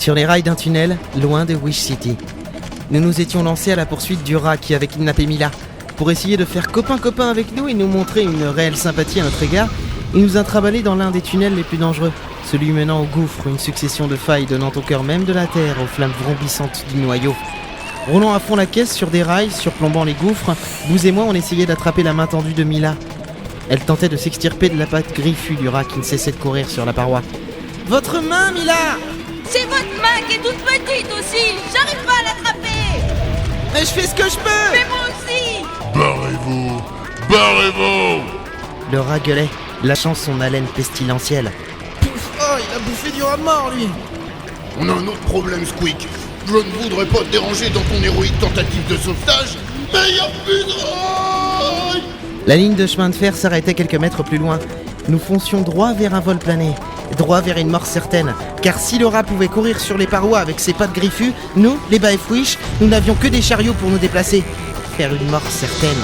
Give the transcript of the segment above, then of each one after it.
sur les rails d'un tunnel, loin de Wish City. Nous nous étions lancés à la poursuite du rat qui avait kidnappé Mila. Pour essayer de faire copain-copain avec nous et nous montrer une réelle sympathie à notre égard, il nous a trimballés dans l'un des tunnels les plus dangereux, celui menant au gouffre, une succession de failles donnant au cœur même de la terre, aux flammes vrombissantes du noyau. Roulant à fond la caisse sur des rails, surplombant les gouffres, vous et moi on essayait d'attraper la main tendue de Mila. Elle tentait de s'extirper de la patte griffue du rat qui ne cessait de courir sur la paroi. « Votre main, Mila !»« C'est votre main qui est toute petite aussi. J'arrive pas à l'attraper. » »« Mais je fais ce que je peux !»« Mais moi aussi. » »« Barrez-vous! Barrez-vous !» Le rat gueulait, lâchant son haleine pestilentielle. « Pouf ! Oh, il a bouffé du rat mort, lui !»« On a un autre problème, Squeak. Je ne voudrais pas te déranger dans ton héroïque tentative de sauvetage, mais y a plus de rail !» La ligne de chemin de fer s'arrêtait quelques mètres plus loin. Nous foncions droit vers un vol plané, droit vers une mort certaine. Car si le rat pouvait courir sur les parois avec ses pattes griffues, nous, les Baefwish, nous n'avions que des chariots pour nous déplacer. Faire une mort certaine.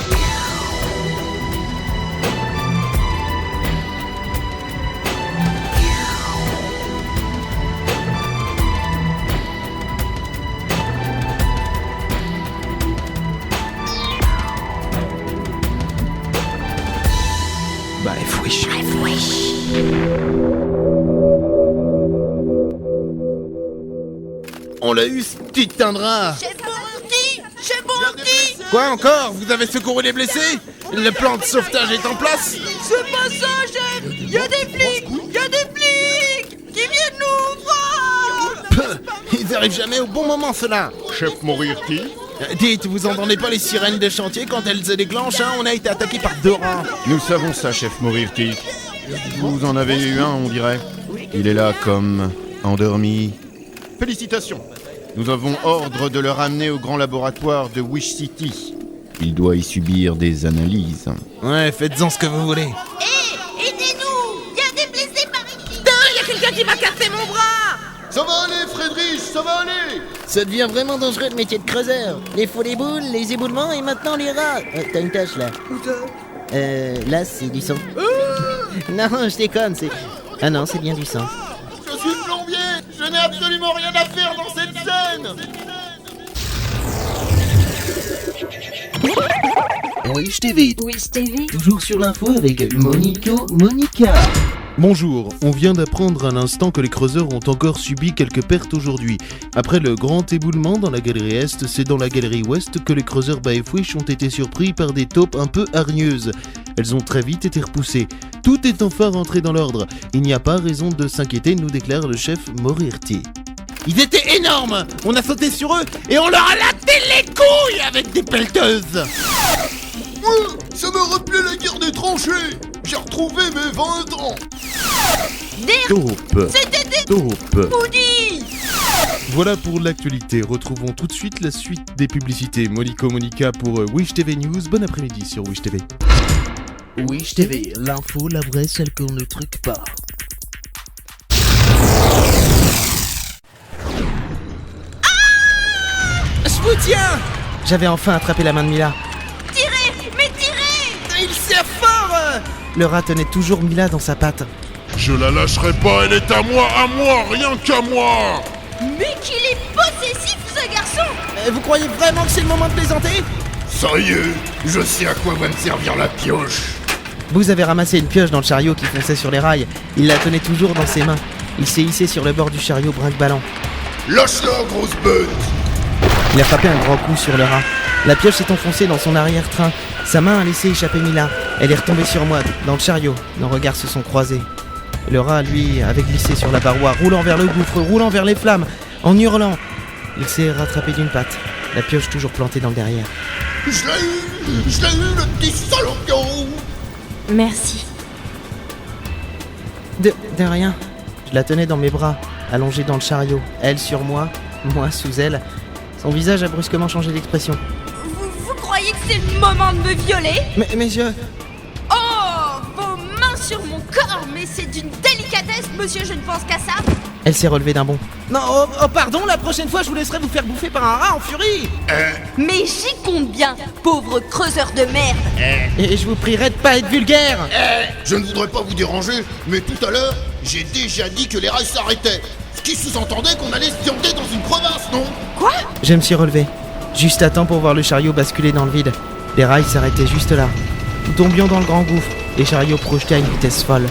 Baefwish. On l'a eu, ce putain de rat. Chef Bounty. Chef Bounty. Quoi encore? Vous avez secouru les blessés? Le plan de sauvetage est en place? C'est pas ça, chef. Y a des flics. Y a des flics qui viennent nous voir. Peu, ils arrivent jamais au bon moment, ceux-là. Chef Moriarty? Dites, vous entendez pas les sirènes des chantiers quand elles se déclenchent, hein? On a été attaqué par 2 rats. Nous savons ça, chef Moriarty. Vous en avez eu un, on dirait. Il est là comme endormi. Félicitations. Nous avons ordre de le ramener au grand laboratoire de Wish City. Il doit y subir des analyses. Ouais, faites-en ce que vous voulez. Hé, aidez-nous. Y a des blessés par ici. Y a quelqu'un qui m'a cassé mon bras. Ça va aller, Friedrich, ça va aller. Ça devient vraiment dangereux le métier de creuseur. Les faux les boules, les éboulements et maintenant les rats. T'as une tache là. Où ça? Là c'est du sang. Non, je déconne, c'est... Ah non, c'est bien du sang. Je suis plombier. Je n'ai absolument rien à faire dans cette scène. Wish TV, Wish TV. toujours sur l'info avec Monica. Bonjour, on vient d'apprendre à l'instant que les creuseurs ont encore subi quelques pertes aujourd'hui. Après le grand éboulement dans la galerie Est, c'est dans la galerie Ouest que les creuseurs Baefwish ont été surpris par des taupes un peu hargneuses. Elles ont très vite été repoussées. Tout est enfin rentré dans l'ordre. Il n'y a pas raison de s'inquiéter, nous déclare le chef Moriarty. Ils étaient énormes. On a sauté sur eux et on leur a laté les couilles avec des pelleteuses. Ça me rappelait la guerre des tranchées. J'ai retrouvé mes 20 ans. Taupe, C'était des taupe. Woody. Voilà pour l'actualité. Retrouvons tout de suite la suite des publicités. Monica pour Wish TV News. Bon après-midi sur Wish TV. Wish TV, l'info, la vraie, celle qu'on ne truque pas. Je vous tiens! J'avais enfin attrapé la main de Mila. Tirez, mais tirez. Il serre fort! Le rat tenait toujours Mila dans sa patte. Je la lâcherai pas, elle est à moi, rien qu'à moi. Mais qu'il est possessif, ce garçon. Vous croyez vraiment que c'est le moment de plaisanter? Ça y est, je sais à quoi va me servir la pioche. Booz avait ramassé une pioche dans le chariot qui fonçait sur les rails. Il la tenait toujours dans ses mains. Il s'est hissé sur le bord du chariot brinque-ballant. Lâche-la, grosse bête. Il a frappé un grand coup sur le rat. La pioche s'est enfoncée dans son arrière-train. Sa main a laissé échapper Mila. Elle est retombée sur moi, dans le chariot. Nos regards se sont croisés. Le rat, lui, avait glissé sur la paroi, roulant vers le gouffre, roulant vers les flammes, en hurlant. Il s'est rattrapé d'une patte, la pioche toujours plantée dans le derrière. Je l'ai eu, le petit salopio. Merci. De rien. Je la tenais dans mes bras, allongée dans le chariot. Elle sur moi sous elle. Son visage a brusquement changé d'expression. Vous croyez que c'est le moment de me violer? Mais je... Oh, vos mains sur mon corps, mais c'est d'une délicatesse, monsieur, je ne pense qu'à ça. Elle s'est relevée d'un bond. Non, oh pardon, la prochaine fois je vous laisserai vous faire bouffer par un rat en furie. Mais j'y compte bien, pauvre creuseur de merde. Et je vous prierai de pas être vulgaire. Je ne voudrais pas vous déranger, mais tout à l'heure, j'ai déjà dit que les rails s'arrêtaient. Ce qui sous-entendait qu'on allait se viander dans une crevasse, non? Je me suis relevé, juste à temps pour voir le chariot basculer dans le vide. Les rails s'arrêtaient juste là. Nous tombions dans le grand gouffre, les chariots projetaient à une vitesse folle.